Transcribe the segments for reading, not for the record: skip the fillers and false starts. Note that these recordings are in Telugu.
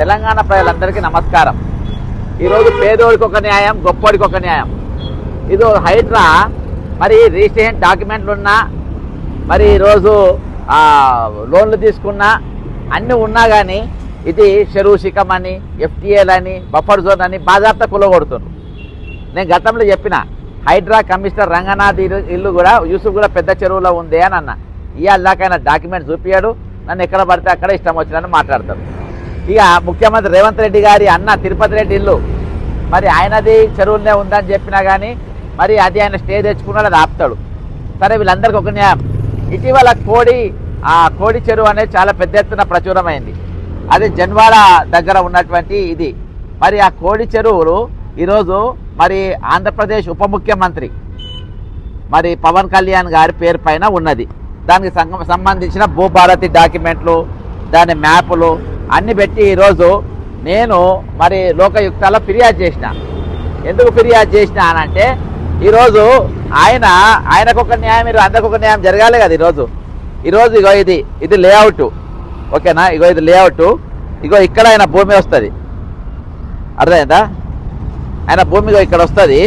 తెలంగాణ ప్రజలందరికీ నమస్కారం. ఈరోజు పేదోడికి ఒక న్యాయం, గొప్పోడికి ఒక న్యాయం. ఇది హైడ్రా మరి రిజిస్ట్రేషన్ డాక్యుమెంట్లు ఉన్నా, మరి ఈరోజు లోన్లు తీసుకున్నా, అన్నీ ఉన్నా కానీ ఇది చెరువు శిఖం అని, ఎఫ్టీఏలు అని, బఫర్ జోన్ అని బాజాప్తా కులగొడుతున్నారు. నేను గతంలో చెప్పిన హైడ్రా కమిషనర్ రంగనాథ్ ఇల్లు కూడా యూసుఫ్ కూడా పెద్ద చెరువులో ఉంది అని అన్న. ఇవాళ దాకైనా డాక్యుమెంట్ చూపించాడు, నన్ను ఎక్కడ పడితే అక్కడ ఇష్టం వచ్చినట్టు మాట్లాడతారు. ఇక ముఖ్యమంత్రి రేవంత్ రెడ్డి గారి అన్న తిరుపతి రెడ్డి ఇల్లు మరి ఆయనది చెరువులనే ఉందని చెప్పినా కానీ మరి అది ఆయన స్టే తెచ్చుకున్నాడు, అది ఆపుతాడు. సరే, వీళ్ళందరికీ ఒక న్యాయం. ఇటీవల కోడి చెరువు అనేది చాలా పెద్ద ఎత్తున ప్రచురమైంది. అది జన్వాడ దగ్గర ఉన్నటువంటి ఇది. మరి ఆ కోడి చెరువులు ఈరోజు మరి ఆంధ్రప్రదేశ్ ఉప ముఖ్యమంత్రి మరి పవన్ కళ్యాణ్ గారి పేరు పైన ఉన్నది. దానికి సంబంధించిన భూభారతి డాక్యుమెంట్లు, దాని మ్యాపులు అన్ని పెట్టి ఈరోజు నేను మరి లోకయుక్తాలో ఫిర్యాదు చేసిన. ఎందుకు ఫిర్యాదు చేసిన అనంటే ఈరోజు ఆయనకు ఒక న్యాయం, మీరు అందరికి ఒక న్యాయం జరగాలి కదా. ఈరోజు ఇగో ఇది లేఅవుట్, ఓకేనా? ఇగో ఇది లేఅవుట్. ఇగో ఇక్కడ ఆయన భూమి వస్తుంది, అర్థమైందా? ఆయన భూమి ఇక్కడ వస్తుంది.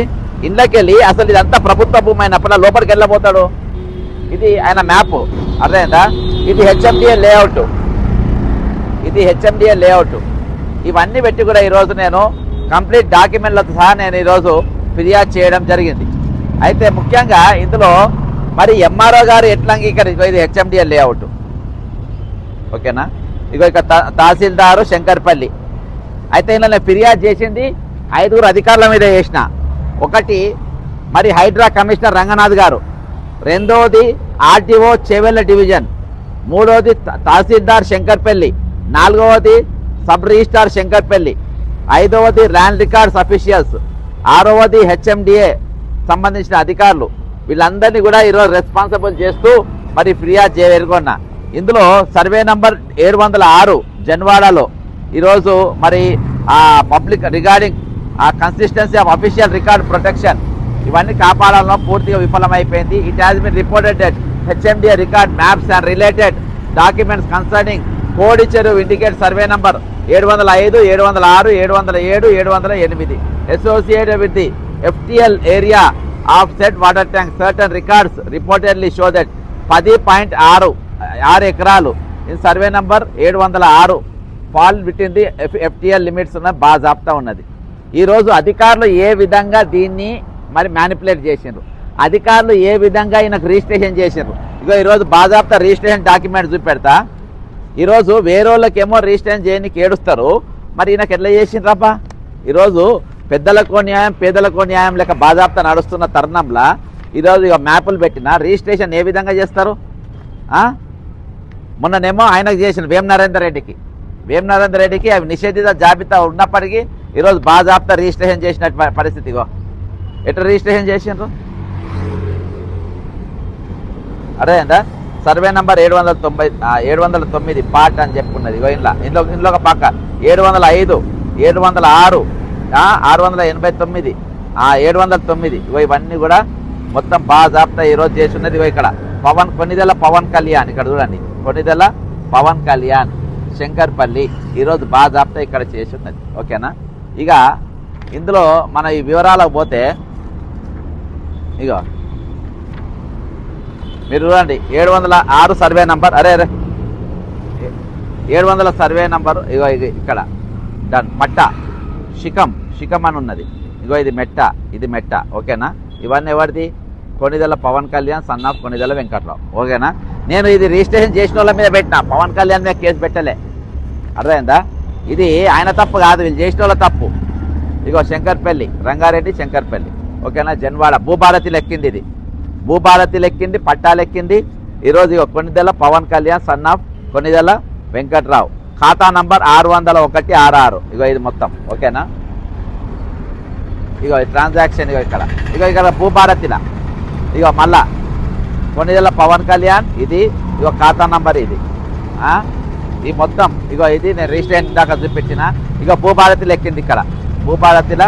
ఇంట్లోకి వెళ్ళి అసలు ఇదంతా ప్రభుత్వ భూమి అయినప్పుడు లోపలికి వెళ్ళబోతాడు. ఇది ఆయన మ్యాప్, అర్థమైందా? ఇది హెచ్ఎండిఏ లేఅవుట్, ఇవన్నీ పెట్టి కూడా ఈరోజు నేను కంప్లీట్ డాక్యుమెంట్లతో సహా నేను ఈరోజు ఫిర్యాదు చేయడం జరిగింది. అయితే ముఖ్యంగా ఇందులో మరి ఎంఆర్ఓ గారు ఎట్లా అంగీకరించో, ఇది హెచ్ఎండిఏ లేఅవుట్, ఓకేనా? ఇక తహసీల్దారు శంకర్పల్లి. అయితే ఇలా నేను ఫిర్యాదు చేసింది 5 అధికారుల మీద చేసిన. ఒకటి మరి హైడ్రా కమిషనర్ రంగనాథ్ గారు, రెండవది ఆర్టీఓ చేవెళ్ళ డివిజన్, మూడవది తహసీల్దార్ శంకర్పల్లి, నాలుగవది సబ్ రిజిస్ట్రార్ శంకర్పల్లి, ఐదవది ల్యాండ్ రికార్డ్స్ అఫీషియల్స్, ఆరవది హెచ్ఎండిఏ సంబంధించిన అధికారులు. వీళ్ళందరినీ కూడా ఈరోజు రెస్పాన్సిబుల్ చేస్తూ మరి ఫిర్యాదు చేయగొన్నా. ఇందులో సర్వే నంబర్ 706 జన్వాడలో ఈరోజు మరి public regarding consistency of official record protection ఇవన్నీ కాపాడాలలో పూర్తిగా విఫలమైపోయింది. It has been reported that HMDA record maps and related documents concerning Kodi Cheruvu indicate survey number 705, 706, 707, 708 associated with the FTL area of said water tank. Certain records reportedly show that 10.6 ఎకరాలు in survey number 706 fall within the FTL limits ఉన్న బాజాప్తా ఉన్నది. ఈరోజు అధికారులు ఏ విధంగా దీన్ని మరి మ్యానిపులేట్ చేసిండ్రు, అధికారులు ఏ విధంగా ఈయనకు రిజిస్ట్రేషన్ చేసిండ్రు. ఇగో ఈరోజు బాజాప్తా రిజిస్ట్రేషన్ డాక్యుమెంట్ చూపెడతా. ఈరోజు వేరే వాళ్ళకేమో రిజిస్ట్రేషన్ చేయడానికి ఏడుస్తారు, మరి ఈయనకు ఎట్లా చేసిండ్రబ్బా? ఈరోజు పెద్దలకో న్యాయం, పేదలకో న్యాయం లేక బాజాప్తా నడుస్తున్న తరుణంలో ఈరోజు ఇక మ్యాపులు పెట్టిన రిజిస్ట్రేషన్ ఏ విధంగా చేస్తారు? మొన్ననేమో ఆయనకు చేసిన వేం నరేందర్ రెడ్డికి అవి నిషేధిత జాబితా ఉన్నప్పటికీ ఈరోజు బాజాప్తా రిజిస్ట్రేషన్ చేసిన పరిస్థితిగో. ఎట్లా రిజిస్ట్రేషన్ చేసిండ్రు? అదేందా సర్వే నంబర్ 709 పార్ట్ అని చెప్పుకున్నది. ఇందులో ఒక పక్క 705, 706, 689, 709 ఇవన్నీ కూడా మొత్తం బాజాప్తా ఈరోజు చేసి ఉన్నది. ఇక్కడ కొన్నిదెల పవన్ కళ్యాణ్, ఇక్కడ చూడండి, కొన్నిదెల పవన్ కళ్యాణ్ శంకర్పల్లి ఈరోజు బాజాప్తా ఇక్కడ చేసి ఉన్నది, ఓకేనా? ఇక ఇందులో మన ఈ వివరాలకు పోతే ఇగో మీరు చూడండి 706 సర్వే నంబర్, 700 సర్వే నంబర్. ఇగో ఇక్కడ మట్ట శిఖం అని ఉన్నది. ఇగో ఇది మెట్ట, ఓకేనా? ఇవన్నీ ఎవరిది? కొన్నిదెల పవన్ కళ్యాణ్ సన్ ఆఫ్ కొన్నిదెల వెంకట్రావు, ఓకేనా? నేను ఇది రిజిస్ట్రేషన్ చేసిన వాళ్ళ మీద పెట్టినా, పవన్ కళ్యాణ్ మీద కేసు పెట్టలే, అర్థమైందా? ఇది ఆయన తప్పు కాదు, వీళ్ళు చేసిన వాళ్ళ తప్పు. ఇగో శంకర్పల్లి, రంగారెడ్డి శంకర్పల్లి, ఓకేనా? జన్వాడ భూభారతి లెక్కింది, ఇది భూభారతి లెక్కింది, పట్టా లెక్కింది. ఈరోజు ఇక కొన్నిదెల పవన్ కళ్యాణ్ సన్ ఆఫ్ కొన్నిదెల వెంకట్రావు, ఖాతా నంబర్ 60166. ఇగో ఇది మొత్తం, ఓకేనా? ఇగో ట్రాన్సాక్షన్ ఇక్కడ భూభారతిలా ఇగో మళ్ళా కొన్నిదెల పవన్ కళ్యాణ్, ఇది ఇగో ఖాతా నంబర్, ఇది ఈ మొత్తం ఇగో ఇది నేను రిజిస్ట్రేషన్ దాకా చూపించిన. ఇగో భూభారతి లెక్కింది, ఇక్కడ భూభారతిల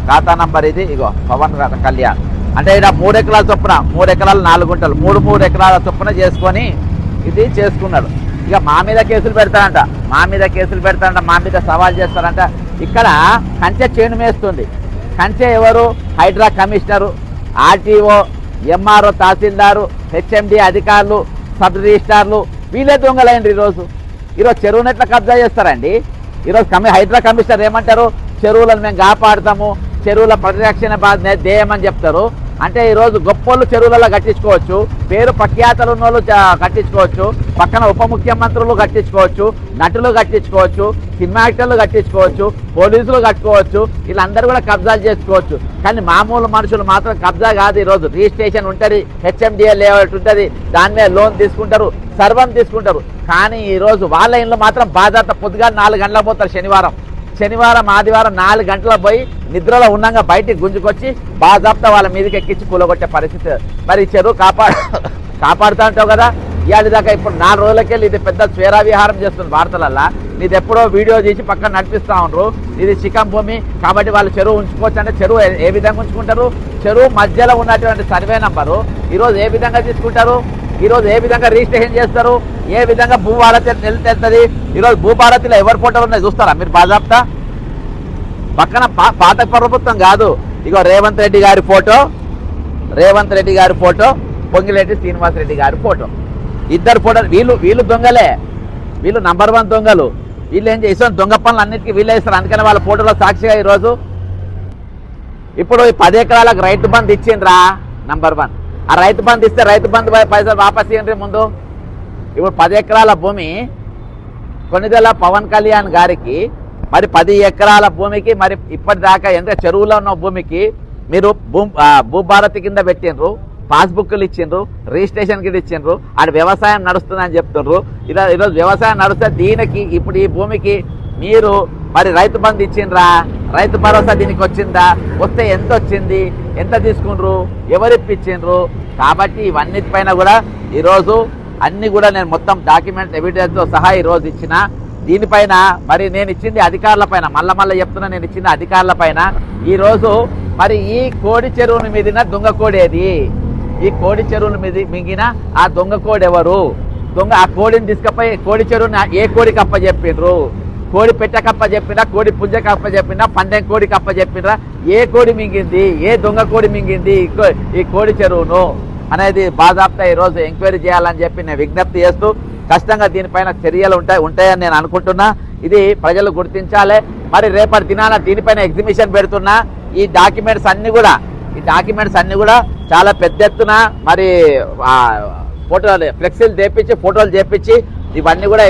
ఖాతా నంబర్ ఇది. ఇగో పవన్ కళ్యాణ్ అంటే ఇక్కడ 3 ఎకరాల చొప్పున, 3 ఎకరాలు 4 గుంటలు, 3 ఎకరాల చొప్పున చేసుకొని ఇది చేసుకున్నాడు. ఇక మా మీద కేసులు పెడతారంట, మా మీద సవాల్ చేస్తారంట. ఇక్కడ కంచె చేను మేస్తుంది. కంచె ఎవరు? హైడ్రా కమిషనరు, ఆర్టీఓ, ఎంఆర్ఓ, తహసీల్దారు, హెచ్ఎండి అధికారులు, సబ్ రిజిస్టార్లు, వీళ్ళే దొంగలైంది. ఈరోజు చెరువును ఎట్లా కబ్జా చేస్తారండి? ఈరోజు హైడ్రా కమిషనర్ ఏమంటారు? చెరువులను మేము కాపాడుతాము, చెరువుల పరిరక్షణ బాధ్యత ధ్యేయమని చెప్తారు. అంటే ఈరోజు గొప్పోళ్ళు చెరువులలో కట్టించుకోవచ్చు, పేరు ప్రఖ్యాతలు ఉన్న వాళ్ళు కట్టించుకోవచ్చు, పక్కన ఉప ముఖ్యమంత్రులు కట్టించుకోవచ్చు, నటులు కట్టించుకోవచ్చు, సినిమా యాక్టర్లు కట్టించుకోవచ్చు, పోలీసులు కట్టుకోవచ్చు, వీళ్ళందరూ కూడా కబ్జాలు చేసుకోవచ్చు. కానీ మామూలు మనుషులు మాత్రం కబ్జా కాదు. ఈరోజు రిజిస్ట్రేషన్ ఉంటుంది, హెచ్ఎండిఏ లేఅవుట్ ఉంటుంది, దాని మీద లోన్ తీసుకుంటారు, సర్వం తీసుకుంటారు. కానీ ఈరోజు వాళ్ళ ఇంట్లో మాత్రం బాధ్యత పొద్దుగా 4 గంటలకు పోతారు. శనివారం ఆదివారం 4 గంటలకు పోయి నిద్రలో ఉన్నాగా బయటికి గుంజుకొచ్చి బాజాప్తా వాళ్ళ మీదకి ఎక్కించి కూలగొట్టే పరిస్థితి. మరి చెరువు కాపాడుతూ ఉంటావు కదా. ఇవాళ దాకా ఇప్పుడు 4 రోజులకెళ్ళి ఇది పెద్ద స్వేరా విహారం చేస్తుంది వార్తలల్లా. నీది ఎప్పుడో వీడియో తీసి పక్కన నడిపిస్తూ ఉండరు. ఇది చికం భూమి కాబట్టి వాళ్ళు చెరువు ఉంచుకోవచ్చు. అంటే చెరువు ఏ విధంగా ఉంచుకుంటారు? చెరువు మధ్యలో ఉన్నటువంటి సర్వే నంబరు ఈరోజు ఏ విధంగా తీసుకుంటారు? ఈరోజు ఏ విధంగా రిజిస్ట్రేషన్ చేస్తారు? ఏ విధంగా భూభారతి తెలుస్తుంది? ఈరోజు భూభారతిలో ఎవరి ఫోటోలు ఉన్నాయి చూస్తారా మీరు? బాజాప్తా పక్కన పాత ప్రభుత్వం కాదు. ఇగో రేవంత్ రెడ్డి గారి ఫోటో, పొంగిరెడ్డి శ్రీనివాసరెడ్డి గారి ఫోటో, ఇద్దరు ఫోటోలు. వీళ్ళు దొంగలే, వీళ్ళు నంబర్ 1 దొంగలు. వీళ్ళు ఏం చేస్తారు? దొంగ పనులు అన్నిటికీ వీళ్ళే ఇస్తారు. అందుకని వాళ్ళ ఫోటోలో సాక్షిగా ఈరోజు ఇప్పుడు 10 ఎకరాలకు రైతు బంధు ఇచ్చిండ్రా నంబర్ 1. ఆ రైతు బంధు ఇస్తే రైతు బంధు పైసలు వాపస్ ఇవ్వండి ముందు. ఇప్పుడు 10 ఎకరాల భూమి కొన్నిదెల పవన్ కళ్యాణ్ గారికి, మరి 10 ఎకరాల భూమికి, మరి ఇప్పటిదాకా ఎంత చెరువులో ఉన్న భూమికి మీరు భూభారతి కింద పెట్టిండ్రు, పాస్బుక్లు ఇచ్చిండ్రు, రిజిస్ట్రేషన్ కింద ఇచ్చిండ్రు, అది వ్యవసాయం నడుస్తుందని చెప్తుండ్రు. ఈరోజు వ్యవసాయం నడుస్తే దీనికి ఇప్పుడు ఈ భూమికి మీరు మరి రైతు బంధు ఇచ్చిండ్రా? రైతు భరోసా దీనికి వచ్చిందా? వస్తే ఎంత వచ్చింది? ఎంత తీసుకుండ్రు? ఎవరు ఇప్పించిండ్రు? కాబట్టి ఇవన్నిటిపైన కూడా ఈరోజు అన్ని కూడా నేను మొత్తం డాక్యుమెంట్స్ ఎవిడెన్స్తో సహా ఈరోజు ఇచ్చిన. దీనిపైన మరి నేను ఇచ్చింది అధికారుల పైన, మళ్ళీ చెప్తున్నా, నేను ఇచ్చింది అధికారుల పైన. ఈరోజు మరి ఈ కోడి చెరువుని మీదిన దొంగ కోడి ఏది? ఈ కోడి చెరువుల మీద మింగిన ఆ దొంగ కోడి ఎవరు? ఆ కోడిని తీసుకపోయి కోడి చెరువుని ఏ కోడికి అప్పచెప్పిండ్రు? కోడి పెట్టకప్ప చెప్పినా, కోడి పుంజకప్ప చెప్పినా, పందెం కోడికి అప్ప చెప్పినరా? ఏ కోడి మింగింది? ఏ దొంగ కోడి మింగింది ఈ కోడి చెరువును అనేది బాజాప్తా ఈరోజు ఎంక్వైరీ చేయాలని చెప్పి నేను విజ్ఞప్తి చేస్తూ, ఖచ్చితంగా దీనిపైన చర్యలు ఉంటాయని నేను అనుకుంటున్నా. ఇది ప్రజలు గుర్తించాలి. మరి రేపటి దినాన దీనిపైన ఎగ్జిబిషన్ పెడుతున్నా. ఈ డాక్యుమెంట్స్ అన్ని కూడా చాలా పెద్ద ఎత్తున మరి ఫోటోలు ఫ్లెక్సీలు చేపించి, ఫోటోలు చేపించి ఇవన్నీ కూడా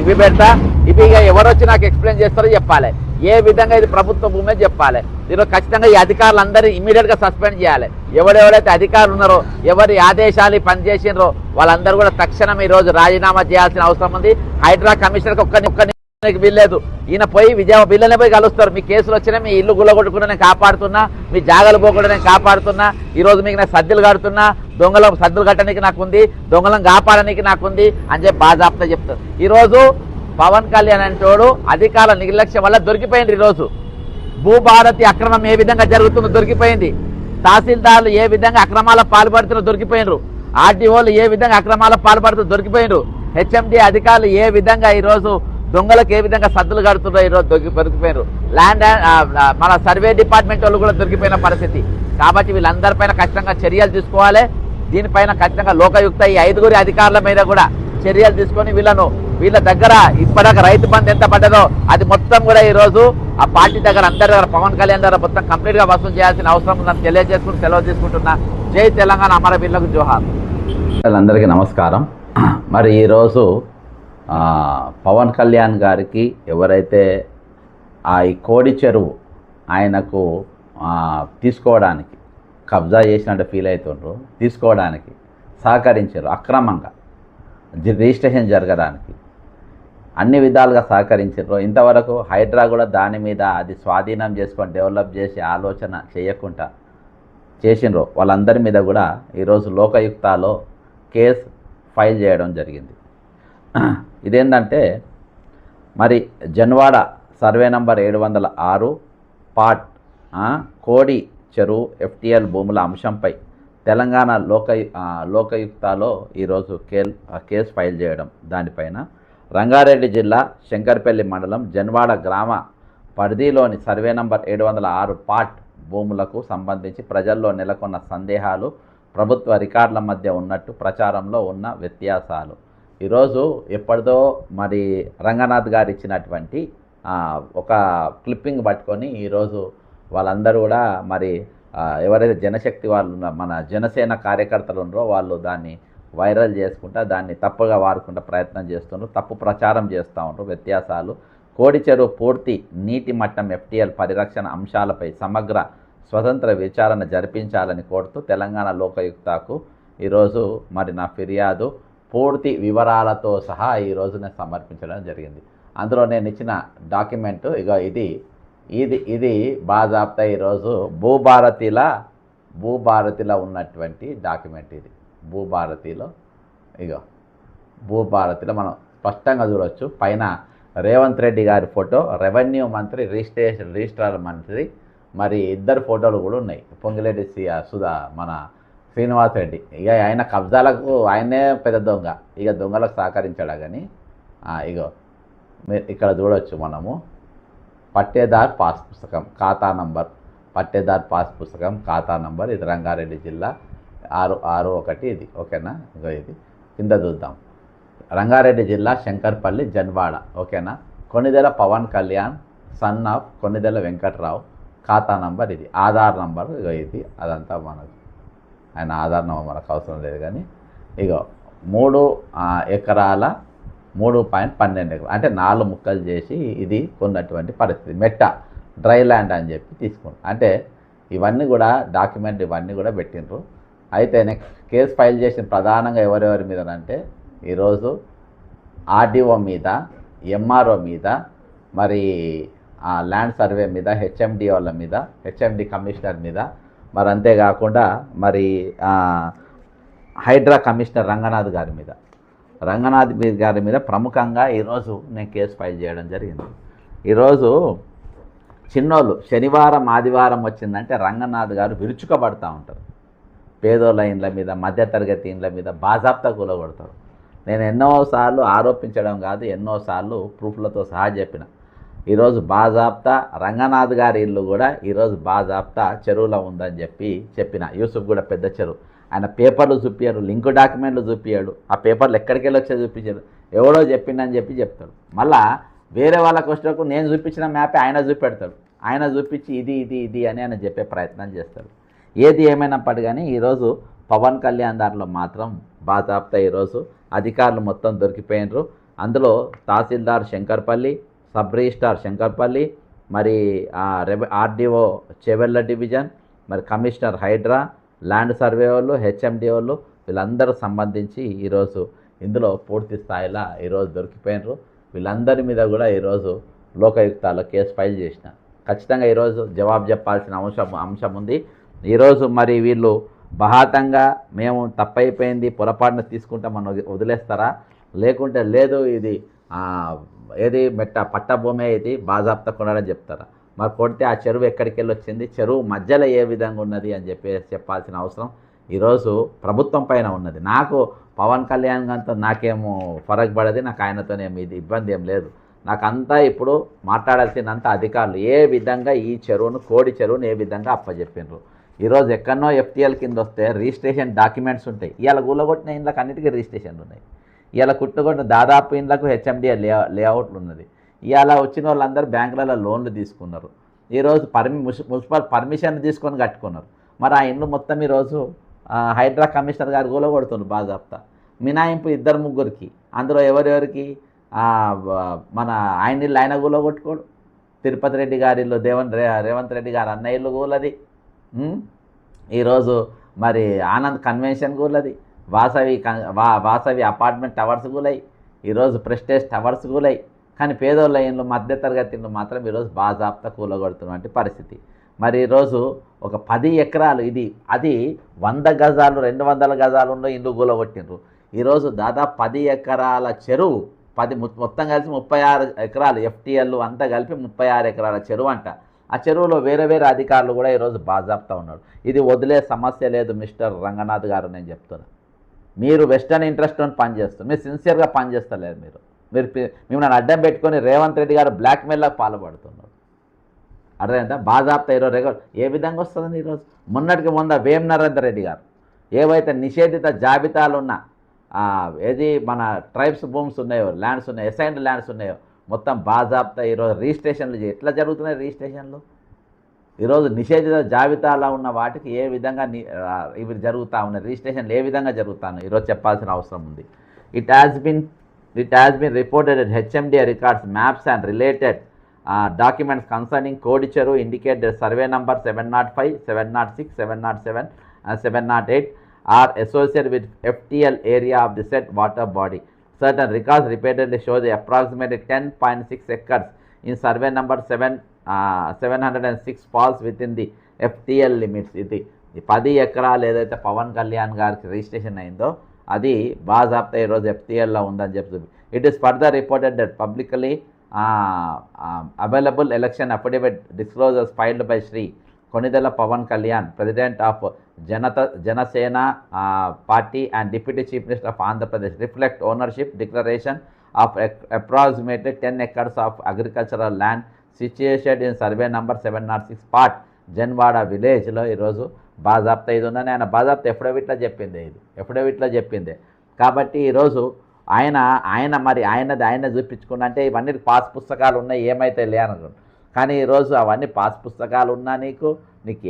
ఇవి పెడతా. ఇవి ఎవరు వచ్చి నాకు ఎక్స్ప్లెయిన్ చేస్తారో చెప్పాలి. ఏ విధంగా ఇది ప్రభుత్వ భూమే చెప్పాలి. ఈరోజు ఖచ్చితంగా ఈ అధికారులందరినీ ఇమీడియట్గా సస్పెండ్ చేయాలి. ఎవరెవరైతే అధికారులు ఉన్నారో, ఎవరి ఆదేశాలు పనిచేసినారో వాళ్ళందరూ కూడా తక్షణం ఈరోజు రాజీనామా చేయాల్సిన అవసరం ఉంది. హైడ్రా కమిషనర్కి ఒక్కరికి వీల్లేదు. ఈయన పోయి వీళ్ళనే పోయి కలుస్తారు. మీ కేసులు వచ్చినా, మీ ఇల్లు గుల్లగొట్టుకున్నా నేను కాపాడుతున్నా, మీ జాగాలు పోకుండా నేను కాపాడుతున్నా, ఈరోజు మీకు నేను సద్దులు కడుతున్నా, దొంగలను సద్దులు కట్టడానికి నాకుంది, దొంగలను కాపాడడానికి నాకుంది అని చెప్పి బాజాప్తా చెప్తారు. ఈరోజు పవన్ కళ్యాణ్ అంటోడు అధికారుల నిర్లక్ష్యం వల్ల దొరికిపోయింది. ఈరోజు భూభారతి అక్రమం ఏ విధంగా జరుగుతుందో దొరికిపోయింది. తహసీల్దార్లు ఏ విధంగా అక్రమాలకు పాల్పడుతుందో దొరికిపోయినరు. ఆర్టీఓలు ఏ విధంగా అక్రమాలకు పాల్పడుతుందో దొరికిపోయినరు. హెచ్ఎండి అధికారులు ఏ విధంగా ఈరోజు దొంగలకు ఏ విధంగా సద్దులు కడుతుందో ఈరోజు దొరికిపోయారు. మన సర్వే డిపార్ట్మెంట్ వాళ్ళు కూడా దొరికిపోయిన పరిస్థితి. కాబట్టి వీళ్ళందరిపైన ఖచ్చితంగా చర్యలు తీసుకోవాలి. దీనిపైన ఖచ్చితంగా లోకయుక్త ఈ 5 అధికారుల మీద కూడా చర్యలు తీసుకొని వీళ్ళ దగ్గర ఇప్పటిదాకా రైతు బంధు ఎంత పడ్డదో అది మొత్తం కూడా ఈరోజు ఆ పార్టీ దగ్గర అందరి దగ్గర పవన్ కళ్యాణ్ దగ్గర మొత్తం కంప్లీట్గా వసూలు చేయాల్సిన అవసరం ఉందని తెలియజేసుకుని సెలవు తీసుకుంటున్నా. జై తెలంగాణ, అమరవీరులకు జోహార్. అందరికీ నమస్కారం. మరి ఈరోజు పవన్ కళ్యాణ్ గారికి ఎవరైతే ఈ కోడి చెరువు ఆయనకు తీసుకోవడానికి కబ్జా చేసినట్టు ఫీల్ అవుతుండ్రో, తీసుకోవడానికి సహకరించారు, అక్రమంగా రిజిస్ట్రేషన్ జరగడానికి అన్ని విధాలుగా సహకరించారు. ఇంతవరకు హైడ్రా కూడా దాని మీద అది స్వాధీనం చేసుకొని డెవలప్ చేసి ఆలోచన చేయకుండా చేసినరు. వాళ్ళందరి మీద కూడా ఈరోజు లోకయుక్తాలో కేసు ఫైల్ చేయడం జరిగింది. ఇదేంటంటే మరి జన్వాడ సర్వే నంబర్ 706 పార్ట్ కోడి చెరువు FTL భూముల అంశంపై తెలంగాణ లోకయుక్తలో ఈరోజు కేసు ఫైల్ చేయడం దానిపైన రంగారెడ్డి జిల్లా శంకర్పల్లి మండలం జన్వాడ గ్రామ పరిధిలోని సర్వే నంబర్ 706 పార్ట్ భూములకు సంబంధించి ప్రజల్లో నెలకొన్న సందేహాలు, ప్రభుత్వ రికార్డుల మధ్య ఉన్నట్టు ప్రచారంలో ఉన్న వ్యత్యాసాలు. ఈరోజు ఎప్పటిదో మరి రంగనాథ్ గారు ఇచ్చినటువంటి ఒక క్లిప్పింగ్ పట్టుకొని ఈరోజు వాళ్ళందరూ కూడా మరి ఎవరైతే జనశక్తి వాళ్ళు మన జనసేన కార్యకర్తలు ఉన్నారో వాళ్ళు దాన్ని వైరల్ చేసుకుంటా దాన్ని తప్పుగా వాడుకుంటా ప్రయత్నం చేస్తున్నారు, తప్పు ప్రచారం చేస్తూ ఉంటారు. వ్యత్యాసాలు కోడి చెరువు పూర్తి నీటి మట్టం FTL పరిరక్షణ అంశాలపై సమగ్ర స్వతంత్ర విచారణ జరిపించాలని కోరుతూ తెలంగాణ లోకయుక్తకు ఈరోజు మరి నా ఫిర్యాదు పూర్తి వివరాలతో సహా ఈరోజు నేను సమర్పించడం జరిగింది. అందులో నేను ఇచ్చిన డాక్యుమెంటు ఇక ఇది బాజాప్తా ఈరోజు భూభారతిలో ఉన్నటువంటి డాక్యుమెంట్. ఇది భూభారతిలో మనం స్పష్టంగా చూడవచ్చు. పైన రేవంత్ రెడ్డి గారి ఫోటో, రెవెన్యూ మంత్రి, రిజిస్ట్రార్ మంత్రి, మరి ఇద్దరు ఫోటోలు కూడా ఉన్నాయి. పొంగిరెడ్డి సుధా మన శ్రీనివాస్ రెడ్డి. ఇక ఆయన కబ్జాలకు ఆయనే పెద్ద దొంగ, ఇక దొంగలకు సహకరించాడా కానీ ఇక్కడ చూడవచ్చు మనము పట్టేదార్ పాస్ పుస్తకం ఖాతా నంబర్, ఖాతా నంబర్. ఇది రంగారెడ్డి జిల్లా 661 ఇది. ఓకేనా? ఇది కింద చూద్దాం. రంగారెడ్డి జిల్లా శంకర్పల్లి జన్వాడ. ఓకేనా? Konidela Pawan Kalyan son of Konidela Venkatrao. ఖాతా నంబర్ ఇది. ఆధార్ నంబర్ ఇది. అదంతా మనకు ఆయన ఆధార్ నంబర్ మనకు అవసరం లేదు కానీ 3 ఎకరాల 3.12 ఎకరాలు అంటే 4 ముక్కలు చేసి ఇది కొన్నటువంటి పరిస్థితి. మెట్ట డ్రై ల్యాండ్ అని చెప్పి తీసుకున్నాం. అంటే ఇవన్నీ కూడా డాక్యుమెంట్ ఇవన్నీ కూడా పెట్టిండ్రు. అయితే నెక్స్ట్ కేసు ఫైల్ చేసిన ప్రధానంగా ఎవరెవరి మీద అంటే ఈరోజు RDO మీద, MRO మీద, మరి ల్యాండ్ సర్వే మీద, HMDOల మీద, HMD కమిషనర్ మీద, మరి అంతేకాకుండా మరి హైడ్రా కమిషనర్ రంగనాథ్ గారి మీద ప్రముఖంగా ఈరోజు నేను కేసు ఫైల్ చేయడం జరిగింది. ఈరోజు చిన్నోళ్ళు శనివారం ఆదివారం వచ్చిందంటే రంగనాథ్ గారు విరుచుకబడతా ఉంటారు. పేదోళ్ళ ఇండ్ల మీద, మధ్యతరగతి ఇండ్ల మీద బాజాప్తా కూలగొడతారు. నేను ఎన్నోసార్లు ఆరోపించడం కాదు, ఎన్నోసార్లు ప్రూఫ్లతో సహా చెప్పిన. ఈరోజు బాజాప్తా రంగనాథ్ గారి ఇల్లు కూడా ఈరోజు బాజాప్తా చెరువులో ఉందని చెప్పిన. యూసుఫ్ కూడా పెద్ద చెరువు. ఆయన పేపర్లు చూపించాడు, లింక్ డాక్యుమెంట్లు చూపించాడు. ఆ పేపర్లు ఎక్కడికి వెళ్ళి వచ్చే చూపించాడు. ఎవడో చెప్పిండని చెప్తాడు. మళ్ళా వేరే వాళ్ళకి వచ్చినప్పుడు నేను చూపించిన మ్యాపే ఆయన చూపెడతాడు. ఆయన చూపించి ఇది అని ఆయన చెప్పే ప్రయత్నం చేస్తాడు. ఏది ఏమైనప్పటికీ కానీ ఈరోజు పవన్ కళ్యాణ్ దాంట్లో మాత్రం బాజాప్తా ఈరోజు అధికారులు మొత్తం దొరికిపోయినరు. అందులో తహసీల్దార్ శంకర్పల్లి, సబ్ రిజిస్ట్రార్ శంకర్పల్లి, మరి RDO చెవెళ్ళ డివిజన్, మరి కమిషనర్ హైడ్రా, ల్యాండ్ సర్వే వాళ్ళు, HMD వాళ్ళు, వీళ్ళందరూ సంబంధించి ఈరోజు ఇందులో పూర్తి స్థాయిలో ఈరోజు దొరికిపోయినరు. వీళ్ళందరి మీద కూడా ఈరోజు లోకయుక్తలో కేసు ఫైల్ చేసిన. ఖచ్చితంగా ఈరోజు జవాబు చెప్పాల్సిన అంశం ఉంది. ఈరోజు మరి వీళ్ళు బహాతంగా మేము తప్పైపోయింది పొరపాటున తీసుకుంటామని వదిలేస్తారా, లేకుంటే లేదు ఇది ఏది పట్టభూమే ఇది బాజాప్తా కొనడని చెప్తారా? మరి కొడితే ఆ చెరువు ఎక్కడికి వెళ్ళి వచ్చింది, చెరువు మధ్యలో ఏ విధంగా ఉన్నది అని చెప్పాల్సిన అవసరం ఈరోజు ప్రభుత్వం పైన ఉన్నది. నాకు పవన్ కళ్యాణ్ గారితో నాకేమో ఫరక్ పడది, నాకు ఆయనతోనేమి ఇది ఇబ్బంది ఏం లేదు. నాకంతా ఇప్పుడు మాట్లాడాల్సినంత అధికారులు ఏ విధంగా ఈ చెరువును, కోడి చెరువును ఏ విధంగా అప్పచెప్పినారు. ఈరోజు ఎక్కడనో FTL కింద వస్తే రిజిస్ట్రేషన్ డాక్యుమెంట్స్ ఉంటాయి. ఇవాళ గుల్లగొట్టిన ఇండ్లకు అన్నిటికీ రిజిస్ట్రేషన్లు ఉన్నాయి. ఇవాళ కుట్టుకొట్టిన దాదాపు ఇండ్లకు HMD లేఅవుట్లు ఉన్నది. ఇవాళ వచ్చిన వాళ్ళందరూ బ్యాంకులలో లోన్లు తీసుకున్నారు. ఈరోజు మున్సిపల్ పర్మిషన్ తీసుకొని కట్టుకున్నారు. మరి ఆ ఇండ్లు మొత్తం ఈరోజు హైడ్రా కమిషనర్ గారు కూలగొడుతున్నారు బాజాప్తా. మినాయింపు 2-3కి. అందులో ఎవరెవరికి మన ఆయన ఇల్లు ఆయన కూలగొట్టుకోడు, తిరుపతి రెడ్డి గారి ఇల్లు రేవంత్ రెడ్డి గారు అన్న ఇల్లు కూలది. ఈరోజు మరి ఆనంద్ కన్వెన్షన్ కూలది, వాసవి అపార్ట్మెంట్ టవర్స్ కూలయి, ఈరోజు ప్రెస్టేజ్ టవర్స్ కూలయి. కానీ పేదోళ్ళ ఇండ్లు, మధ్యతరగతి ఇండ్లు మాత్రం ఈరోజు బాజాప్తా కూలగొడుతున్నటువంటి పరిస్థితి. మరి ఈరోజు ఒక 10 ఎకరాలు అది 100 గజాలు 200 గజాలు ఉన్న ఇల్లు కూలగొట్టిండ్రు. ఈరోజు దాదాపు 10 ఎకరాల చెరువు, మొత్తం కలిసి 36 ఎకరాలు FTL అంతా కలిపి 36 ఎకరాల చెరువు అంట. ఆ చెరువులో వేరే వేరే అధికారులు కూడా ఈరోజు బాజాప్తా ఉన్నారు. ఇది వదిలే సమస్య లేదు మిస్టర్ రంగనాథ్ గారు, నేను చెప్తున్నా. మీరు వెస్టర్న్ ఇంట్రెస్ట్ పనిచేస్తారు, మీరు సిన్సియర్గా పనిచేస్తలేరు. మీరు మిమ్మల్ని అడ్డం పెట్టుకొని రేవంత్ రెడ్డి గారు బ్లాక్మెయిల్కి పాల్పడుతున్నారు. అర్థమైందా? బాజాప్తా ఈరోజు రెగ్యులర్ ఏ విధంగా వస్తుందని ఈరోజు మొన్నటికి వేం నరేందర్ రెడ్డి గారు ఏవైతే నిషేధిత జాబితాలు ఉన్న ఏది మన ట్రైబ్స్ భూమ్స్ ఉన్నాయో, ల్యాండ్స్ ఉన్నాయో, అసైన్డ్ ల్యాండ్స్ ఉన్నాయో మొత్తం బాజాప్తా ఈరోజు రిజిస్ట్రేషన్లు ఎట్లా జరుగుతున్నాయి? రిజిస్ట్రేషన్లు ఈరోజు నిషేధిత జాబితాలో ఉన్న వాటికి ఏ విధంగా ఇవి జరుగుతూ ఉన్నాయి, రిజిస్ట్రేషన్లు ఏ విధంగా జరుగుతాను ఈరోజు చెప్పాల్సిన అవసరం ఉంది. It has been reported at HMDA records, maps and related documents concerning Kodicheru indicate that survey number 705, 706, 707 and 708 are associated with FTL area of the said water body. Certain records repeatedly show the approximately 10.6 acres in survey number 706 falls within the FTL limits. ఇది 10 ఎకరాలు ఏదైతే పవన్ కళ్యాణ్ గారికి రిజిస్ట్రేషన్ అయిందో అది బాజాప్తా ఈరోజు FTLలో ఉందని చెప్తుంది. It is further reported that publicly available election affidavit disclosures filed by Shri Konidala Pavan Kalyan, President of Janasena Party and Deputy Chief Minister of Andhra Pradesh, reflect ownership declaration of approximately 10 acres of agricultural land situated in survey number 706 part Janwada village లో ఈరోజు బాజాప్తా ఇది ఉందని ఆయన బాజాప్తా ఎఫిడవిట్లో చెప్పిందే కాబట్టి ఈరోజు ఆయన చూపించుకున్నంటే ఇవన్నీ పాస్ పుస్తకాలు ఉన్నాయి, ఏమైతే లేననుకోండి. కానీ ఈరోజు అవన్నీ పాస్ పుస్తకాలు ఉన్నా నీకు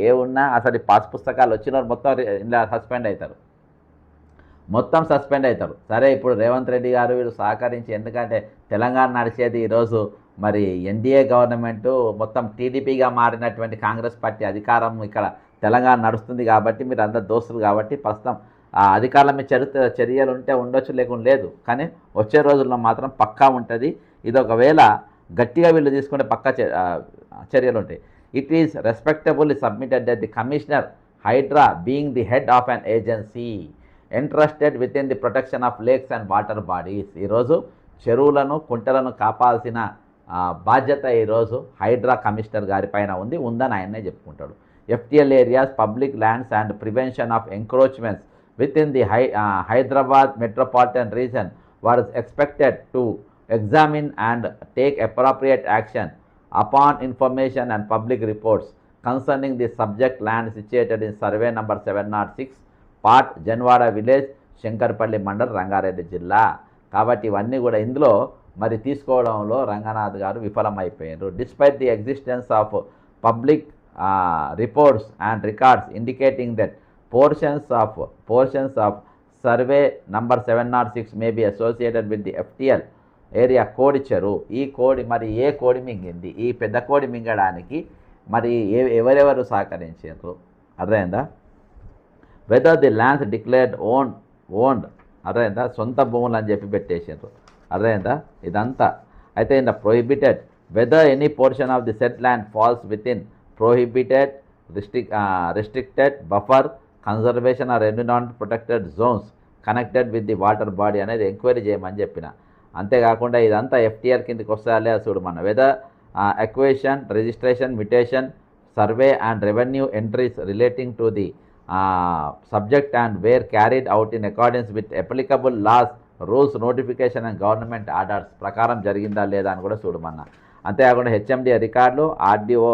ఏమున్నా అసలు పాస్ పుస్తకాలు వచ్చిన మొత్తం ఇలా సస్పెండ్ అవుతారు. సరే, ఇప్పుడు రేవంత్ రెడ్డి గారు వీళ్ళు సహకరించి, ఎందుకంటే తెలంగాణ నడిచేది ఈరోజు మరి ఎన్డీఏ గవర్నమెంటు మొత్తం టీడీపీగా మారినటువంటి కాంగ్రెస్ పార్టీ అధికారం ఇక్కడ తెలంగాణ నడుస్తుంది కాబట్టి మీరు అందరు దోస్తులు కాబట్టి ప్రస్తుతం అధికారుల మీద చర్యలు ఉంటే ఉండొచ్చు, లేకుండా లేదు. కానీ వచ్చే రోజుల్లో మాత్రం పక్కా ఉంటుంది. ఇది ఒకవేళ గట్టిగా వీళ్ళు తీసుకుంటే పక్కా చర్యలు ఉంటాయి. It is respectfully submitted that the commissioner Hydraa being the head of an agency entrusted with in the protection of lakes and water bodies. ఈరోజు చెరువులను కుంటలను కాపాల్సిన బాధ్యత ఈరోజు హైడ్రా కమిషనర్ గారి పైన ఉందని ఆయనే చెప్పుకుంటాడు. FTL areas, public lands and prevention of encroachments within the Hyderabad metropolitan region was expected to examine and take appropriate action upon information and public reports concerning the subject land situated in survey number 706 part Janwada village Shankarpalli mandal Rangareddy జిల్లా. కాబట్టి ఇవన్నీ కూడా ఇందులో మరి తీసుకోవడంలో రంగనాథ్ గారు విఫలమైపోయారు. Despite the existence of public reports and records indicating that portions of survey number 706 may be associated with the FTL area Kodicheru. ఈ కోడి మరి ఏ కోడి మింగింది, ఈ పెద్ద కోడి మింగడానికి మరి ఎవరెవరు సహకరించారు? అర్థమైందా? Whether the lands declared owned అర్థమైందా? సొంత భూములు అని చెప్పి పెట్టేసారు. అర్థమైందా? ఇదంతా అయితే in the prohibited whether any portion of the set land falls within prohibited, restricted, buffer, conservation or environment protected zones connected with the water body అనేది ఎంక్వైరీ చేయమని చెప్పిన. అంతేకాకుండా ఇదంతా FTL కిందకి వస్తాయా చూడు మన. Whether acquisition, registration, mutation, survey and revenue entries relating to the subject and were carried out in accordance with applicable laws, rules, notification and government orders ప్రకారం జరిగిందా లేదా అని కూడా చూడమన్నా. అంతేకాకుండా HMDA రికార్డులు, RDO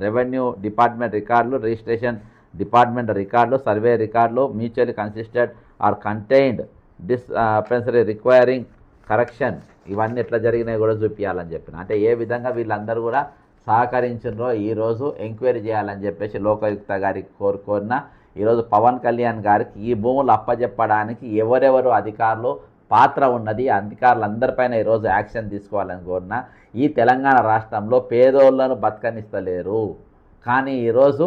రెవెన్యూ డిపార్ట్మెంట్ రికార్డులు, రిజిస్ట్రేషన్ డిపార్ట్మెంట్ రికార్డులు, సర్వే రికార్డులు mutually consistent or contained discrepancy requiring correction ఇవన్నీ ఎట్లా జరిగినాయి కూడా చూపించాలని చెప్పిన. అంటే ఏ విధంగా వీళ్ళందరూ కూడా సహకరించారో ఈరోజు ఎంక్వైరీ చేయాలని చెప్పేసి లోకాయుక్త గారికి కోరిన. ఈరోజు పవన్ కళ్యాణ్ గారికి ఈ భూములు అప్పచెప్పడానికి ఎవరెవరు అధికారులు పాత్ర ఉన్నది, అధికారులందరిపైన ఈరోజు యాక్షన్ తీసుకోవాలని కోరిన. ఈ తెలంగాణ రాష్ట్రంలో పేదోళ్లను బతకనిస్తలేరు, కానీ ఈరోజు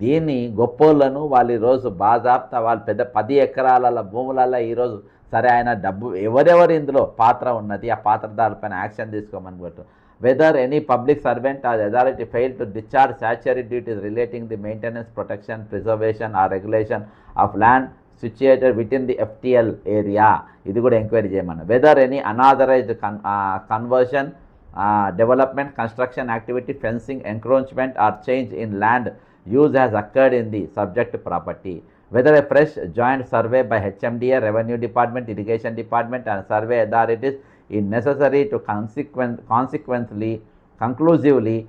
దీన్ని గొప్పోళ్లను వాళ్ళు ఈరోజు బాజాప్తా వాళ్ళు పెద్ద 10 ఎకరాల భూములలో ఈరోజు సరే ఆయన డబ్బు ఎవరెవరు ఇందులో పాత్ర ఉన్నది ఆ పాత్రదారులపైన యాక్షన్ తీసుకోమని కోరుతూ. Whether any public servant or authority fail to discharge statutory duties relating the maintenance, protection, preservation or regulation of land situated with in the FTL area ఇది కూడా ఎంక్వైరీ చేయమన్నా. Whether any unauthorised conversion development, construction activity, fencing, encroachment or change in land use has occurred in the subject property. Whether a fresh joint survey by HMDA, Revenue Department, Irrigation Department and survey authorities is necessary to conclusively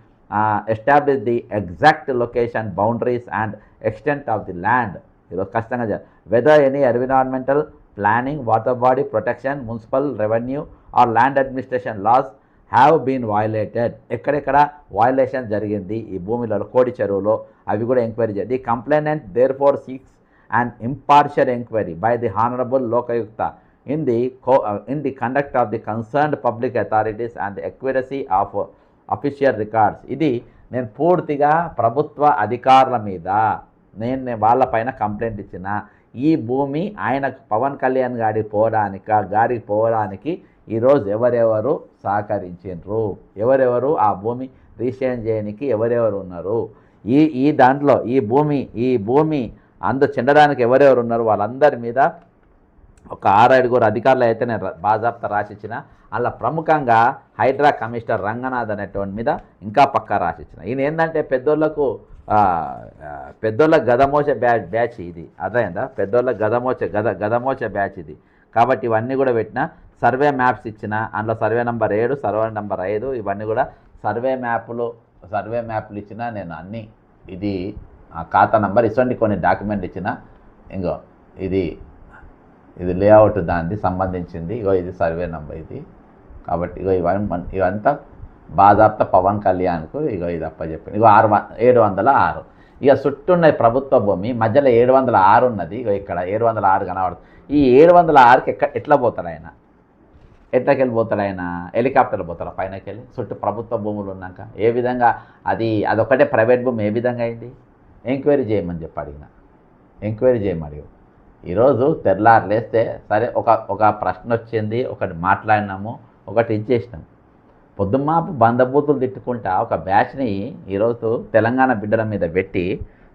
establish the exact location, boundaries and extent of the land. Whether any environmental, planning, water body protection, municipal, revenue or land administration laws have been violated. ఎక్కడెక్కడ వయలేషన్ జరిగింది ఈ భూమిలో, కోడి చెరువులో, అవి కూడా ఎంక్వైరీ చేయాలి. The complainant therefore seeks an impartial inquiry by the Honorable Lokayukta in the conduct of the concerned public authorities and the accuracy of official records. ఇది నేను పూర్తిగా ప్రభుత్వ అధికారుల మీద నేను వాళ్ళపైన కంప్లైంట్ ఇచ్చిన. ఈ భూమి ఆయన పవన్ కళ్యాణ్ గారికి పోవడానికి ఈరోజు ఎవరెవరు సహకరించారు, ఎవరెవరు ఆ భూమి రిజిస్ట్రేషన్ చేయడానికి ఎవరెవరు ఉన్నారు, ఈ దాంట్లో ఈ భూమి చెందడానికి ఎవరెవరు ఉన్నారు వాళ్ళందరి మీద ఒక 6-7 అధికారులు అయితే నేను బాజాప్తా రాసిచ్చిన. అలా ప్రముఖంగా హైడ్రా కమిషనర్ రంగనాథ్ అనేటువంటి మీద ఇంకా పక్కా రాసిచ్చిన. ఈయన ఏంటంటే పెద్దోళ్ళ గదమోచ బ్యాచ్ ఇది, అర్థమైందా? పెద్దోళ్ళ గదమోచ బ్యాచ్ ఇది. కాబట్టి ఇవన్నీ కూడా పెట్టిన. సర్వే మ్యాప్స్ ఇచ్చిన, అందులో సర్వే నెంబర్ 7, సర్వే నెంబర్ 5 ఇవన్నీ కూడా సర్వే మ్యాప్లు ఇచ్చిన. నేను అన్నీ ఇది ఖాతా నెంబర్ ఇటువంటి కొన్ని డాక్యుమెంట్ ఇచ్చిన. ఇంకో ఇది లేఅవుట్ దానికి సంబంధించింది. ఇది సర్వే నెంబర్ ఇది. కాబట్టి ఇవంతా బాజాప్తా పవన్ కళ్యాణ్కు ఇది అప్పచెప్పింది. 706. చుట్టూ ఉన్నది ప్రభుత్వ భూమి, మధ్యలో 706 ఉన్నది. ఇక్కడ 706 కనబడుతుంది. ఈ 706కి ఎట్లా పోతాడు ఆయన? ఎట్లకి వెళ్ళిపోతాడు ఆయన? హెలికాప్టర్లు పోతాడు పైనకి వెళ్ళి. చుట్టూ ప్రభుత్వ భూములు ఉన్నాక ఏ విధంగా అదొక్కటే ప్రైవేట్ భూమి ఏ విధంగా అయింది? ఎంక్వైరీ చేయమని చెప్పి అడిగిన. ఎంక్వైరీ చేయమని ఈరోజు తెల్లారు లేస్తే సరే ఒక ప్రశ్న వచ్చింది, ఒకటి మాట్లాడినాము, ఒకటి ఇచ్చేసినాము. పొద్దుమాపు బందబూతులు తిట్టుకుంటా ఒక బ్యాచ్ని ఈరోజు తెలంగాణ బిడ్డల మీద పెట్టి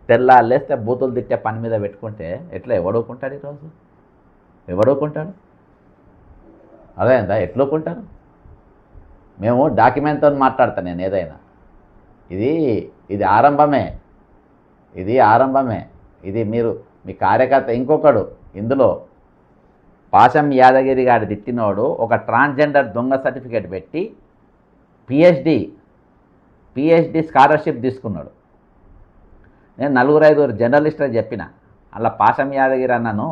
తెల్లారు లేస్తే బూతులు తిట్టే పని మీద పెట్టుకుంటే ఎట్లా ఎవడుకుంటాడు? ఈరోజు ఎవడుకుంటాడు? అదేందా ఎట్లుకుంటారు? మేము డాక్యుమెంట్తో మాట్లాడతాను నేను ఏదైనా. ఇది ఆరంభమే. ఇది మీరు మీ కార్యకర్త ఇంకొకడు ఇందులో పాశం యాదగిరి గారి తిట్టినోడు ఒక ట్రాన్స్జెండర్ దొంగ సర్టిఫికేట్ పెట్టి పిహెచ్డి స్కాలర్షిప్ తీసుకున్నాడు. నేను 4-5 జర్నలిస్టులకు చెప్పిన, అలా పాశం యాదగిరి అన్నను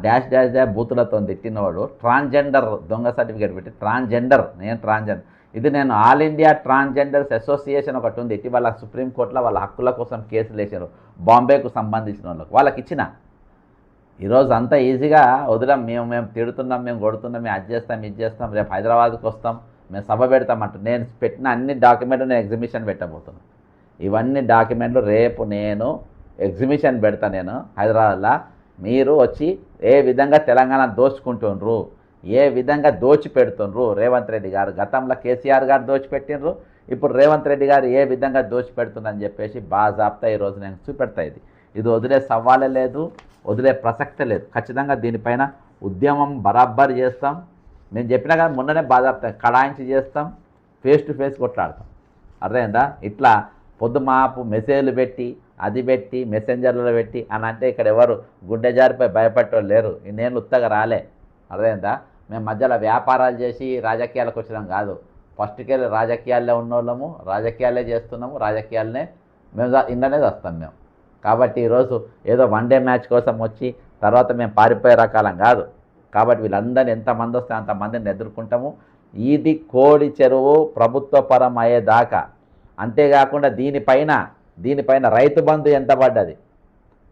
డాష్ బూతులతో తిట్టినవాడు ట్రాన్స్జెండర్ దొంగ సర్టిఫికేట్ పెట్టి నేను ట్రాన్స్జెండర్. నేను ఆల్ ఇండియా ట్రాన్స్జెండర్స్ అసోసియేషన్ ఒకటి ఉంది, ఇటీవల సుప్రీంకోర్టులో వాళ్ళ హక్కుల కోసం కేసులు వేసారు బాంబేకు సంబంధించిన వాళ్ళకి ఇచ్చిన. ఈరోజు అంతా ఈజీగా వదిలాం. మేము తిడుతున్నాం, మేము కొడుతున్నాం, మేము అది చేస్తాం, రేపు హైదరాబాద్కి వస్తాం, మేము సభ పెడతామంట. నేను పెట్టిన అన్ని డాక్యుమెంట్లు నేను ఎగ్జిబిషన్ పెట్టబోతున్నాను. ఇవన్నీ డాక్యుమెంట్లు రేపు నేను ఎగ్జిబిషన్ పెడతాను నేను హైదరాబాద్లో. మీరు వచ్చి ఏ విధంగా తెలంగాణ దోచుకుంటుండ్రు, ఏ విధంగా దోచిపెడుతుండ్రు రేవంత్ రెడ్డి గారు. గతంలో కేసీఆర్ గారు దోచిపెట్టిండ్రు, ఇప్పుడు రేవంత్ రెడ్డి గారు ఏ విధంగా దోచిపెడుతుందని చెప్పేసి బాజాప్తా ఈరోజు నేను చూపెడతా. ఇది వదిలే సవాలే లేదు, వదిలే ప్రసక్తే లేదు. ఖచ్చితంగా దీనిపైన ఉద్యమం బరాబర్ చేస్తాం. నేను చెప్పినా కదా మొన్ననే బాజాప్తా కడాయించి చేస్తాం, ఫేస్ టు ఫేస్ కొట్లాడతాం. అర్థమైందా? ఇట్లా పొద్దుమాపు మెసేజ్లు పెట్టి మెసెంజర్లలో పెట్టి అని అంటే ఇక్కడ ఎవరు గుండె జారిపై భయపడేవాళ్ళు లేరు. నేను ఉత్తగా రాలే. అర్థమైందా? మేము మధ్యలో వ్యాపారాలు చేసి రాజకీయాలకు వచ్చినాం కాదు. ఫస్ట్కెళ్ళి రాజకీయాల్లో ఉన్నోళ్ళము, రాజకీయాలే చేస్తున్నాము, రాజకీయాలనే మేము ఇండనే వస్తాం మేము. కాబట్టి ఈరోజు ఏదో వన్డే మ్యాచ్ కోసం వచ్చి తర్వాత మేము పారిపోయే రకాలం కాదు. కాబట్టి వీళ్ళందరినీ ఎంతమంది వస్తే అంతమందిని ఎదుర్కొంటాము. ఇది కోడి చెరువు ప్రభుత్వ పరం అయ్యేదాకా. అంతేకాకుండా దీనిపైన రైతు బంధు ఎంత పడ్డది?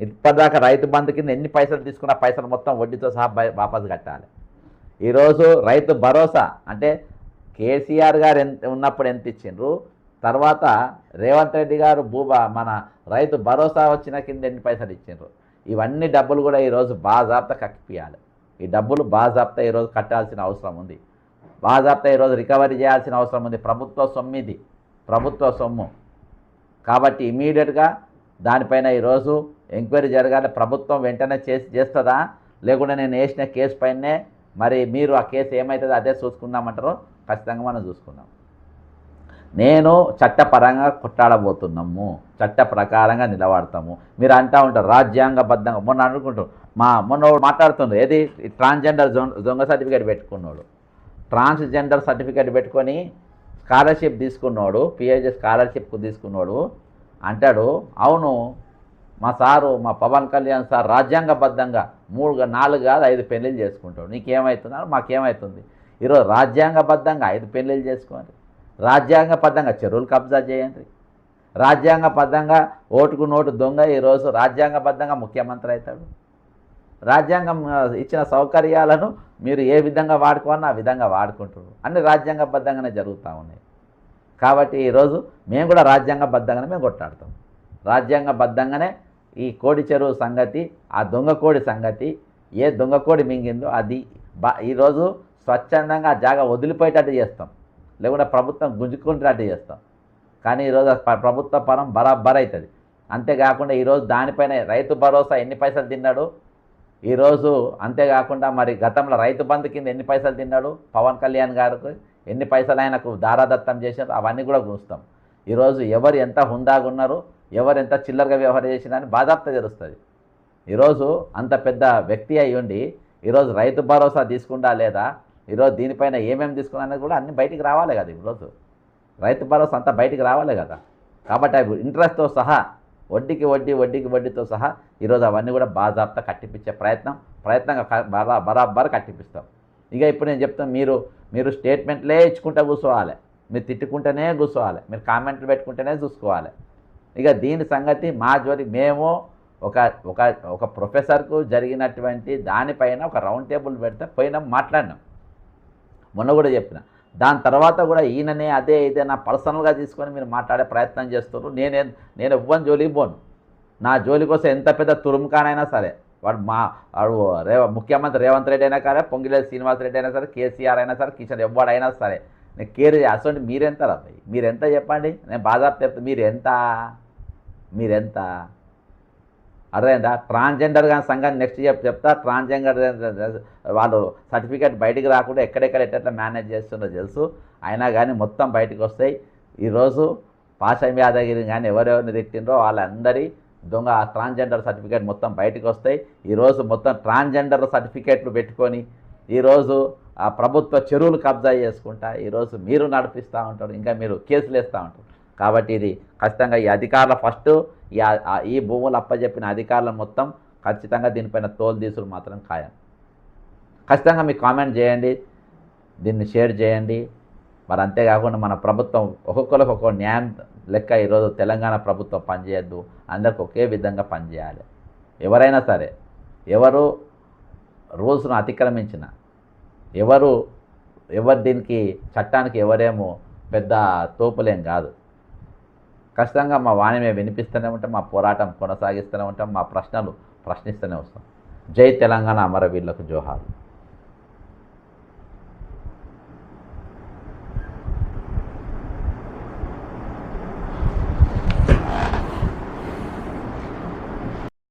ఇప్పటిదాకా రైతు బంధు కింద ఎన్ని పైసలు తీసుకున్న పైసలు మొత్తం వడ్డీతో సహా వాపసు కట్టాలి. ఈరోజు రైతు భరోసా అంటే కేసీఆర్ గారు ఉన్నప్పుడు ఎంత ఇచ్చిండ్రు, తర్వాత రేవంత్ రెడ్డి గారు మన రైతు భరోసా వచ్చిన కింద ఎన్ని పైసలు ఇచ్చిండ్రు. ఇవన్నీ డబ్బులు కూడా ఈరోజు బాజాప్తా కక్కిపియాలి. ఈ డబ్బులు బాజాప్తా ఈరోజు కట్టాల్సిన అవసరం ఉంది. బాజాప్తా ఈరోజు రికవరీ చేయాల్సిన అవసరం ఉంది. ప్రభుత్వ సొమ్ము కాబట్టి ఇమీడియట్గా దానిపైన ఈరోజు ఎంక్వైరీ జరగాలి. ప్రభుత్వం వెంటనే చేస్తుందా, లేకుంటే నేను వేసిన కేసు పైనే మరి మీరు ఆ కేసు ఏమవుతుందో అదే చూసుకుందామంటారో ఖచ్చితంగా మనం చూసుకున్నాం. నేను చట్టపరంగా కొట్టాడబోతున్నాము, చట్ట ప్రకారంగా నిలబడతాము. మీరు అంటూ ఉంటారు రాజ్యాంగబద్ధంగా. మొన్న అనుకుంటారు మొన్న మాట్లాడుతుండ్రు ఏది ట్రాన్స్జెండర్ దొంగ సర్టిఫికేట్ పెట్టుకున్నాడు, ట్రాన్స్జెండర్ సర్టిఫికేట్ పెట్టుకొని స్కాలర్షిప్ తీసుకున్నాడు, పిహెచ్డి స్కాలర్షిప్ తీసుకున్నాడు అంటాడు. అవును మా సారు మా పవన్ కళ్యాణ్ సార్ రాజ్యాంగబద్ధంగా 3, 4 కాదు 5 పెళ్ళిళ్ళు చేసుకుంటాడు. నీకేమవుతుంది? మాకేమవుతుంది? ఈరోజు రాజ్యాంగబద్ధంగా 5 పెళ్ళిళ్ళు చేసుకోండి, రాజ్యాంగబద్ధంగా చెరువులు కబ్జా చేయండి, రాజ్యాంగబద్ధంగా ఓటుకు నోటు దొంగ ఈరోజు రాజ్యాంగబద్ధంగా ముఖ్యమంత్రి అవుతాడు. రాజ్యాంగం ఇచ్చిన సౌకర్యాలను మీరు ఏ విధంగా వాడుకోవాలని ఆ విధంగా వాడుకుంటారు. అన్ని రాజ్యాంగబద్ధంగానే జరుగుతూ ఉన్నాయి. కాబట్టి ఈరోజు మేము కూడా రాజ్యాంగబద్ధంగానే మేము కొట్లాడతాం. రాజ్యాంగబద్ధంగానే ఈ కోడి చెరువు సంగతి, ఆ దొంగ కోడి సంగతి, ఏ దొంగ కోడి మింగిందో అది ఈరోజు స్వచ్ఛందంగా ఆ జాగా వదిలిపోయేటట్టు చేస్తాం, లేకుంటే ప్రభుత్వం గుంజుకునేటట్టు చేస్తాం. కానీ ఈరోజు ప్రభుత్వ పరం బరాబర్ అవుతుంది. అంతేకాకుండా ఈరోజు దానిపైన రైతు భరోసా ఎన్ని పైసలు తిన్నాడు ఈరోజు, అంతేకాకుండా మరి గతంలో రైతు బంధు కింద ఎన్ని పైసలు తిన్నాడు పవన్ కళ్యాణ్ గారికి, ఎన్ని పైసలు ఆయనకు దారాదత్తం చేశారు, అవన్నీ కూడా చూస్తాం. ఈరోజు ఎవరు ఎంత హుందాగా ఉన్నారు, ఎవరు ఎంత చిల్లరగా వ్యవహారం చేసినా బాధాప్త తెలుస్తుంది. ఈరోజు అంత పెద్ద వ్యక్తి అయి ఉండి ఈరోజు రైతు భరోసా తీసుకుంటా లేదా, ఈరోజు దీనిపైన ఏమేమి తీసుకున్నా అనేది కూడా అన్నీ బయటికి రావాలి కదా. ఈరోజు రైతు భరోసా అంతా బయటికి రావాలి కదా. కాబట్టి అవి ఇంట్రెస్ట్తో సహా వడ్డీకి వడ్డీతో సహా ఈరోజు అవన్నీ కూడా బాజాబ్తా కట్టిపించే ప్రయత్నంగా బరాబర్ కట్టిపిస్తాం. ఇక ఇప్పుడు నేను చెప్తాను, మీరు స్టేట్మెంట్లే ఇచ్చుకుంటూ కూర్చోవాలి, మీరు తిట్టుకుంటేనే కూర్చోవాలి, మీరు కామెంట్లు పెట్టుకుంటేనే చూసుకోవాలి. ఇక దీని సంగతి మా జోలి మేము ఒక ప్రొఫెసర్కు జరిగినటువంటి దానిపైన ఒక రౌండ్ టేబుల్ పెడితే పోయినాం, మాట్లాడినాం. మొన్న కూడా చెప్పిన. దాని తర్వాత కూడా ఈయననే అదే నా పర్సనల్గా తీసుకొని మీరు మాట్లాడే ప్రయత్నం చేస్తున్నారు. నేను ఎవ్వని జోలికి పోను. నా జోలి కోసం ఎంత పెద్ద తురుముకానైనా సరే, వాడు ముఖ్యమంత్రి రేవంత్ రెడ్డి అయినా సరే, పొంగిలేటి శ్రీనివాస్ రెడ్డి అయినా సరే, కేసీఆర్ అయినా సరే, కిషన్ ఎవడైనా సరే, నేను కేర్ అసలు మీరెంత రాబాయి, మీరెంత చెప్పండి, నేను బాధాపు చెప్తాను. మీరెంత అర్థమైందా? ట్రాన్స్జెండర్ కానీ సంఘాన్ని నెక్స్ట్ చెప్తా. ట్రాన్స్జెండర్ వాళ్ళు సర్టిఫికేట్ బయటికి రాకుండా ఎక్కడెక్కడ ఎట్లా మేనేజ్ చేస్తుందో తెలుసు. అయినా కానీ మొత్తం బయటకు వస్తాయి. ఈరోజు పాషం యాదగిరి కానీ ఎవరెవరిని తిట్టిండ్రో వాళ్ళందరి దొంగ ట్రాన్స్జెండర్ సర్టిఫికేట్ మొత్తం బయటకు వస్తాయి. ఈరోజు మొత్తం ట్రాన్స్జెండర్ సర్టిఫికేట్లు పెట్టుకొని ఈరోజు ఆ ప్రభుత్వ చెరువులు కబ్జా చేసుకుంటా ఈరోజు మీరు నడిపిస్తూ ఉంటారు, ఇంకా మీరు కేసులు వేస్తూ ఉంటారు. కాబట్టి ఇది ఖచ్చితంగా ఈ అధికారుల ఫస్ట్ ఈ భూములు అప్పచెప్పిన అధికారులను మొత్తం ఖచ్చితంగా దీనిపైన తోలు తీసులు మాత్రం ఖాయం. ఖచ్చితంగా మీకు కామెంట్ చేయండి, దీన్ని షేర్ చేయండి. మరి అంతేకాకుండా మన ప్రభుత్వం ఒక్కొక్కరికి ఒక్కొక్క న్యాయం లెక్క ఈరోజు తెలంగాణ ప్రభుత్వం పనిచేయద్దు, అందరికి ఒకే విధంగా పనిచేయాలి. ఎవరైనా సరే, ఎవరు రూల్స్ను అతిక్రమించిన, ఎవరు దీనికి చట్టానికి ఎవరేమో పెద్ద తోపులేం కాదు. ఖచ్చితంగా మా వాణి మేము వినిపిస్తూనే ఉంటాం, మా పోరాటం కొనసాగిస్తూనే ఉంటాం, మా ప్రశ్నలు ప్రశ్నిస్తూనే వస్తాం. జై తెలంగాణ, అమరవీరులకు జోహార్.